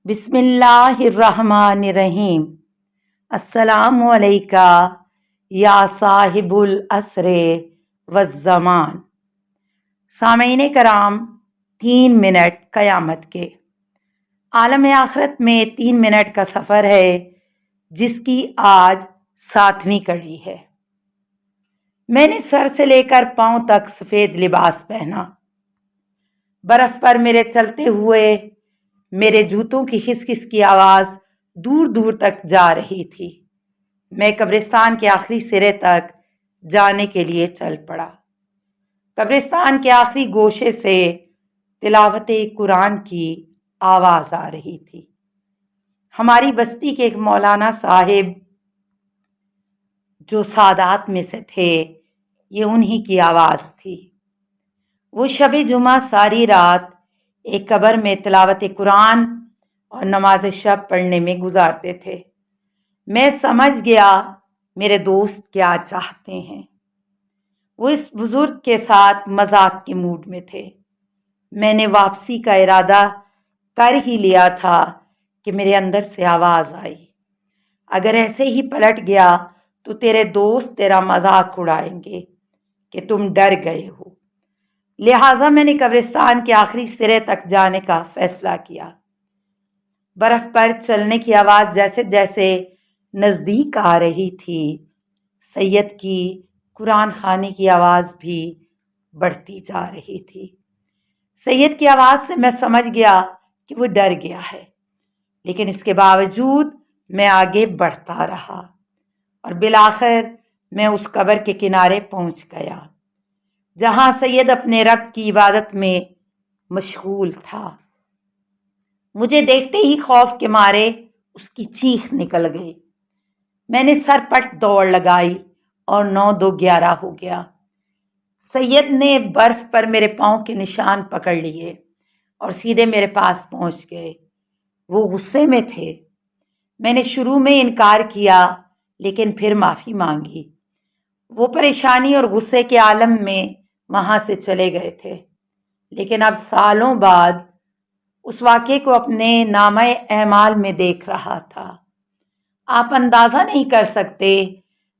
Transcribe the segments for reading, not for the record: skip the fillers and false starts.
بسم اللہ الرحمن الرحیم۔ السلام علیکہ یا صاحب العصر والزمان۔ سامعین کرام، 3 منٹ قیامت کے عالم آخرت میں 3 منٹ کا سفر ہے، جس کی آج 7ویں کڑی ہے۔ میں نے سر سے لے کر پاؤں تک سفید لباس پہنا۔ برف پر میرے چلتے ہوئے میرے جوتوں کی خس خس کی آواز دور دور تک جا رہی تھی۔ میں قبرستان کے آخری سرے تک جانے کے لیے چل پڑا۔ قبرستان کے آخری گوشے سے تلاوت قرآن کی آواز آ رہی تھی۔ ہماری بستی کے ایک مولانا صاحب جو سادات میں سے تھے، یہ انہی کی آواز تھی۔ وہ شب جمعہ ساری رات ایک قبر میں تلاوت قرآن اور نماز شب پڑھنے میں گزارتے تھے۔ میں سمجھ گیا میرے دوست کیا چاہتے ہیں۔ وہ اس بزرگ کے ساتھ مذاق کے موڈ میں تھے۔ میں نے واپسی کا ارادہ کر ہی لیا تھا کہ میرے اندر سے آواز آئی، اگر ایسے ہی پلٹ گیا تو تیرے دوست تیرا مذاق اڑائیں گے کہ تم ڈر گئے ہو۔ لہٰذا میں نے قبرستان کے آخری سرے تک جانے کا فیصلہ کیا۔ برف پر چلنے کی آواز جیسے جیسے نزدیک آ رہی تھی، سید کی قرآن خوانی کی آواز بھی بڑھتی جا رہی تھی۔ سید کی آواز سے میں سمجھ گیا کہ وہ ڈر گیا ہے، لیکن اس کے باوجود میں آگے بڑھتا رہا اور بالآخر میں اس قبر کے کنارے پہنچ گیا جہاں سید اپنے رب کی عبادت میں مشغول تھا۔ مجھے دیکھتے ہی خوف کے مارے اس کی چیخ نکل گئی۔ میں نے سر پٹ دوڑ لگائی اور 9 2 11 ہو گیا۔ سید نے برف پر میرے پاؤں کے نشان پکڑ لیے اور سیدھے میرے پاس پہنچ گئے۔ وہ غصے میں تھے۔ میں نے شروع میں انکار کیا، لیکن پھر معافی مانگی۔ وہ پریشانی اور غصے کے عالم میں وہاں سے چلے گئے تھے، لیکن اب سالوں بعد اس واقعے کو اپنے نامہ اعمال میں دیکھ رہا تھا۔ آپ اندازہ نہیں کر سکتے،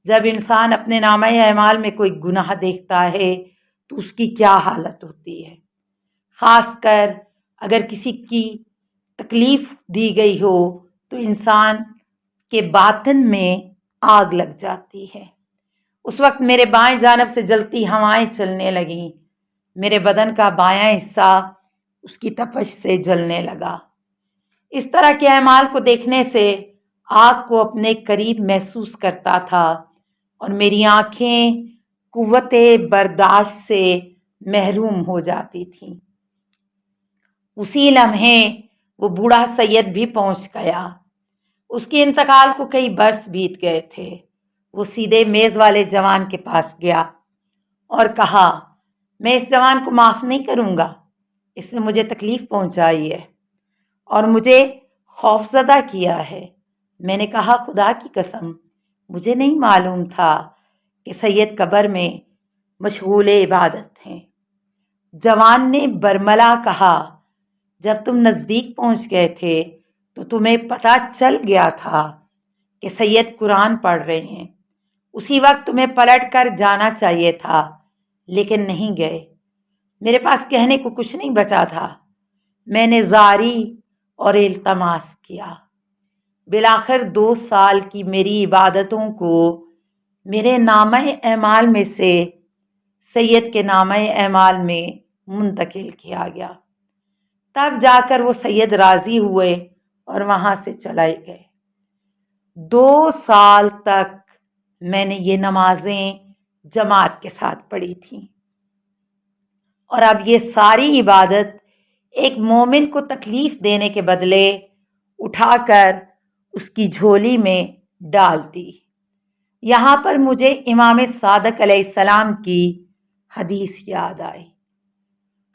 جب انسان اپنے نامہ اعمال میں کوئی گناہ دیکھتا ہے تو اس کی کیا حالت ہوتی ہے، خاص کر اگر کسی کی تکلیف دی گئی ہو تو انسان کے باطن میں آگ لگ جاتی ہے۔ اس وقت میرے بائیں جانب سے جلتی ہوائیں چلنے لگیں۔ میرے بدن کا بایاں حصہ اس کی تپش سے جلنے لگا۔ اس طرح کے اعمال کو دیکھنے سے آگ کو اپنے قریب محسوس کرتا تھا اور میری آنکھیں قوت برداشت سے محروم ہو جاتی تھیں۔ اسی لمحے وہ بوڑھا سید بھی پہنچ گیا۔ اس کے انتقال کو کئی برس بیت گئے تھے۔ وہ سیدھے میز والے جوان کے پاس گیا اور کہا، میں اس جوان کو معاف نہیں کروں گا۔ اس نے مجھے تکلیف پہنچائی ہے اور مجھے خوفزدہ کیا ہے۔ میں نے کہا، خدا کی قسم، مجھے نہیں معلوم تھا کہ سید قبر میں مشغول عبادت ہیں۔ جوان نے برملا کہا، جب تم نزدیک پہنچ گئے تھے تو تمہیں پتہ چل گیا تھا کہ سید قرآن پڑھ رہے ہیں۔ اسی وقت تمہیں پلٹ کر جانا چاہیے تھا، لیکن نہیں گئے۔ میرے پاس کہنے کو کچھ نہیں بچا تھا۔ میں نے زاری اور التماس کیا۔ بالآخر 2 سال کی میری عبادتوں کو میرے نامہ اعمال میں سے سید کے نامہ اعمال میں منتقل کیا گیا۔ تب جا کر وہ سید راضی ہوئے اور وہاں سے چلے گئے۔ 2 سال تک میں نے یہ نمازیں جماعت کے ساتھ پڑھی تھیں، اور اب یہ ساری عبادت ایک مومن کو تکلیف دینے کے بدلے اٹھا کر اس کی جھولی میں ڈال دی۔ یہاں پر مجھے امام صادق علیہ السلام کی حدیث یاد آئی،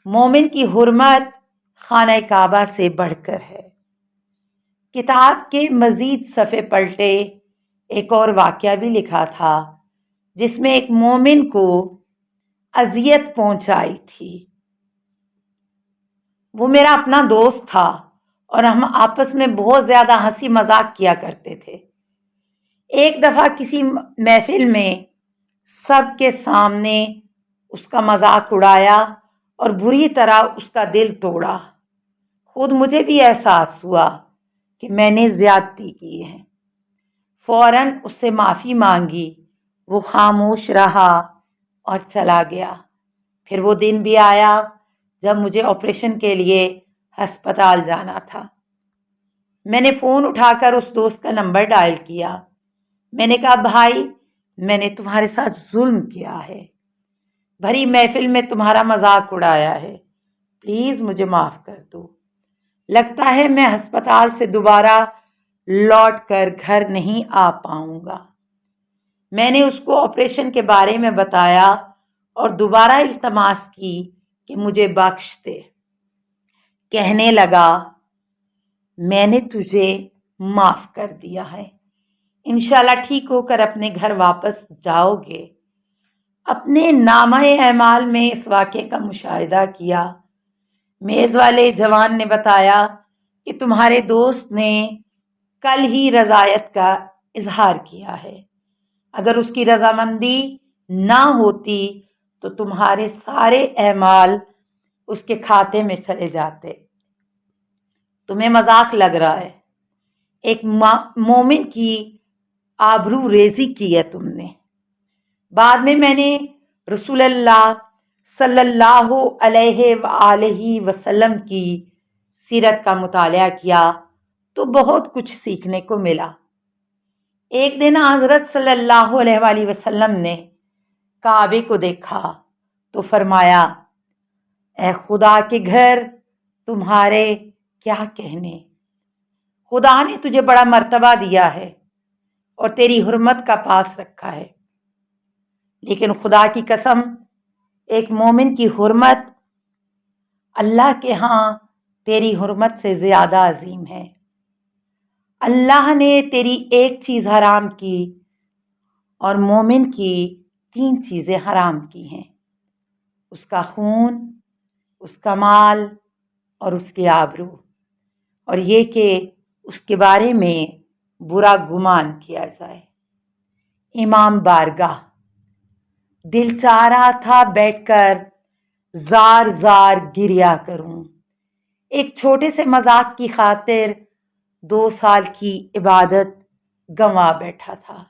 مومن کی حرمت خانہ کعبہ سے بڑھ کر ہے۔ کتاب کے مزید صفحے پلٹے ایک اور واقعہ بھی لکھا تھا، جس میں ایک مومن کو اذیت پہنچائی تھی۔ وہ میرا اپنا دوست تھا اور ہم آپس میں بہت زیادہ ہنسی مذاق کیا کرتے تھے۔ ایک دفعہ کسی محفل میں سب کے سامنے اس کا مذاق اڑایا اور بری طرح اس کا دل توڑا۔ خود مجھے بھی احساس ہوا کہ میں نے زیادتی کی ہے۔ فوراً اس سے معافی مانگی۔ وہ خاموش رہا اور چلا گیا۔ پھر وہ دن بھی آیا جب مجھے آپریشن کے لیے ہسپتال جانا تھا۔ میں نے فون اٹھا کر اس دوست کا نمبر ڈائل کیا۔ میں نے کہا، بھائی، میں نے تمہارے ساتھ ظلم کیا ہے، بھری محفل میں تمہارا مذاق اڑایا ہے، پلیز مجھے معاف کر دو۔ لگتا ہے میں ہسپتال سے دوبارہ لوٹ کر گھر نہیں آ پاؤں گا۔ میں نے اس کو آپریشن کے بارے میں بتایا اور دوبارہ التماس کی کہ مجھے بخش دے۔ کہنے لگا، میں نے تجھے معاف کر دیا ہے، انشاءاللہ ٹھیک ہو کر اپنے گھر واپس جاؤ گے۔ اپنے نامہ اعمال میں اس واقعے کا مشاہدہ کیا۔ میز والے جوان نے بتایا کہ تمہارے دوست نے کل ہی رضایت کا اظہار کیا ہے۔ اگر اس کی رضامندی نہ ہوتی تو تمہارے سارے اعمال اس کے کھاتے میں چلے جاتے۔ تمہیں مذاق لگ رہا ہے۔ ایک مومن کی آبرو ریزی کی ہے تم نے۔ بعد میں نے رسول اللہ صلی اللہ علیہ وآلہ وسلم کی سیرت کا مطالعہ کیا تو بہت کچھ سیکھنے کو ملا۔ ایک دن حضرت صلی اللہ علیہ وآلہ وسلم نے کعبے کو دیکھا تو فرمایا، اے خدا کے گھر، تمہارے کیا کہنے، خدا نے تجھے بڑا مرتبہ دیا ہے اور تیری حرمت کا پاس رکھا ہے، لیکن خدا کی قسم، ایک مومن کی حرمت اللہ کے ہاں تیری حرمت سے زیادہ عظیم ہے۔ اللہ نے تیری ایک چیز حرام کی اور مومن کی 3 چیزیں حرام کی ہیں، اس کا خون، اس کا مال اور اس کی آبرو، اور یہ کہ اس کے بارے میں برا گمان کیا جائے۔ امام بارگاہ۔ دل چاہ رہا تھا بیٹھ کر زار زار گریا کروں۔ ایک چھوٹے سے مذاق کی خاطر 2 سال کی عبادت گنوا بیٹھا تھا۔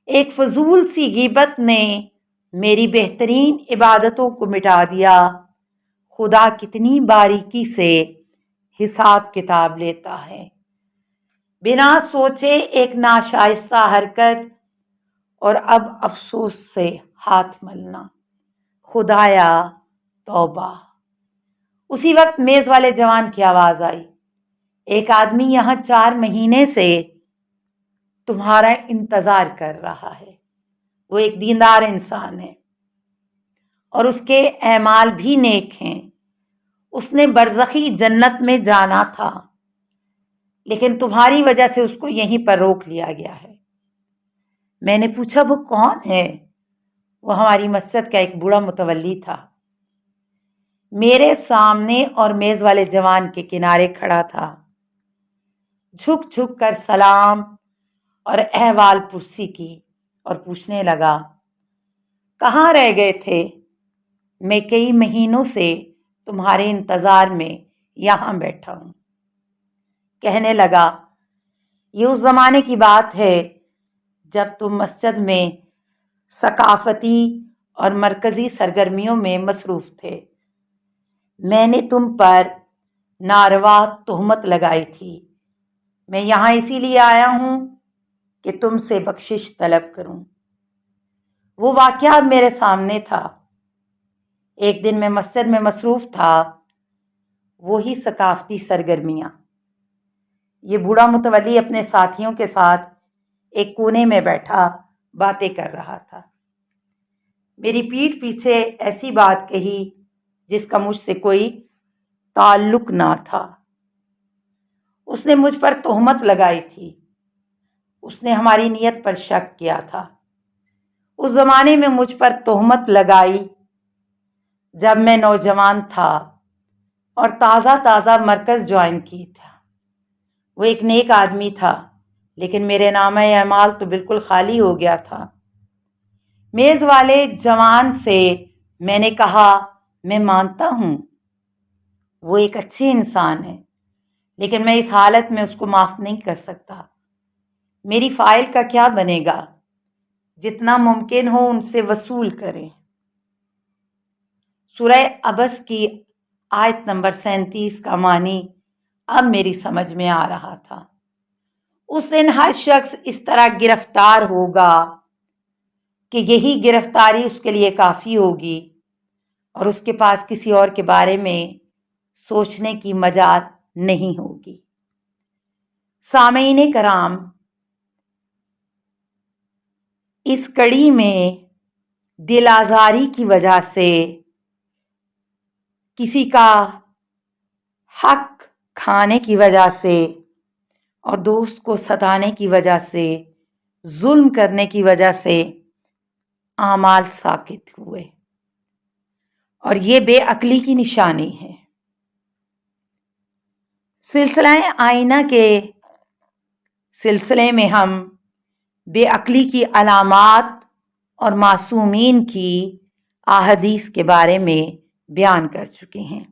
ایک فضول سی غیبت نے میری بہترین عبادتوں کو مٹا دیا۔ خدا کتنی باریکی سے حساب کتاب لیتا ہے۔ بنا سوچے ایک ناشائستہ حرکت اور اب افسوس سے ہاتھ ملنا۔ خدایا توبہ۔ اسی وقت میز والے جوان کی آواز آئی، ایک آدمی یہاں 4 مہینے سے تمہارا انتظار کر رہا ہے۔ وہ ایک دیندار انسان ہے اور اس کے اعمال بھی نیک ہیں۔ اس نے برزخی جنت میں جانا تھا، لیکن تمہاری وجہ سے اس کو یہیں پر روک لیا گیا ہے۔ میں نے پوچھا، وہ کون ہے؟ وہ ہماری مسجد کا ایک بوڑھا متولی تھا۔ میرے سامنے اور میز والے جوان کے کنارے کھڑا تھا۔ جھک جھک کر سلام اور احوال پرسی کی اور پوچھنے لگا، کہاں رہ گئے تھے؟ میں کئی مہینوں سے تمہارے انتظار میں یہاں بیٹھا ہوں۔ کہنے لگا، یہ اس زمانے کی بات ہے جب تم مسجد میں ثقافتی اور مرکزی سرگرمیوں میں مصروف تھے۔ میں نے تم پر ناروا تہمت لگائی تھی۔ میں یہاں اسی لیے آیا ہوں کہ تم سے بخشش طلب کروں۔ وہ واقعہ میرے سامنے تھا۔ ایک دن میں مسجد میں مصروف تھا، وہی ثقافتی سرگرمیاں۔ یہ بوڑھا متولی اپنے ساتھیوں کے ساتھ ایک کونے میں بیٹھا باتیں کر رہا تھا۔ میری پیٹھ پیچھے ایسی بات کہی جس کا مجھ سے کوئی تعلق نہ تھا۔ اس نے مجھ پر تہمت لگائی تھی۔ اس نے ہماری نیت پر شک کیا تھا۔ اس زمانے میں مجھ پر تہمت لگائی جب میں نوجوان تھا۔ اور تازہ تازہ مرکز جوائن کی تھا۔ وہ ایک نیک آدمی تھا، لیکن میرے نامہ اعمال تو بالکل خالی ہو گیا تھا۔ میز والے جوان سے میں نے کہا، میں مانتا ہوں وہ ایک اچھی انسان ہے، لیکن میں اس حالت میں اس کو معاف نہیں کر سکتا۔ میری فائل کا کیا بنے گا؟ جتنا ممکن ہو ان سے وصول کریں۔ سورہ عبس کی آیت نمبر 37 کا معنی اب میری سمجھ میں آ رہا تھا۔ اس دن ہر شخص اس طرح گرفتار ہوگا کہ یہی گرفتاری اس کے لیے کافی ہوگی اور اس کے پاس کسی اور کے بارے میں سوچنے کی مجال نہیں ہوگی۔ سامعین کرام، اس کڑی میں دل آزاری کی وجہ سے، کسی کا حق کھانے کی وجہ سے اور دوست کو ستانے کی وجہ سے، ظلم کرنے کی وجہ سے اعمال ساقط ہوئے، اور یہ بے عقلی کی نشانی ہے۔ سلسلہ آئینہ کے سلسلے میں ہم بے عقلی کی علامات اور معصومین کی احادیث کے بارے میں بیان کر چکے ہیں۔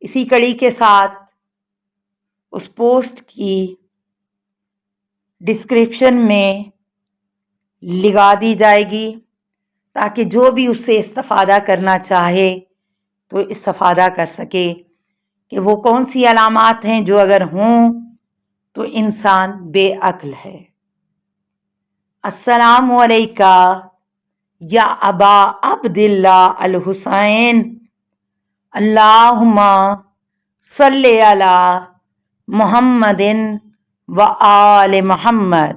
اسی کڑی کے ساتھ اس پوسٹ کی ڈسکرپشن میں لگا دی جائے گی تاکہ جو بھی اس سے استفادہ کرنا چاہے تو استفادہ کر سکے کہ وہ کون سی علامات ہیں جو اگر ہوں تو انسان بے عقل ہے۔ السلام علیکہ یا ابا عبداللہ الحسین، اللہم صلی علی محمد و آل محمد۔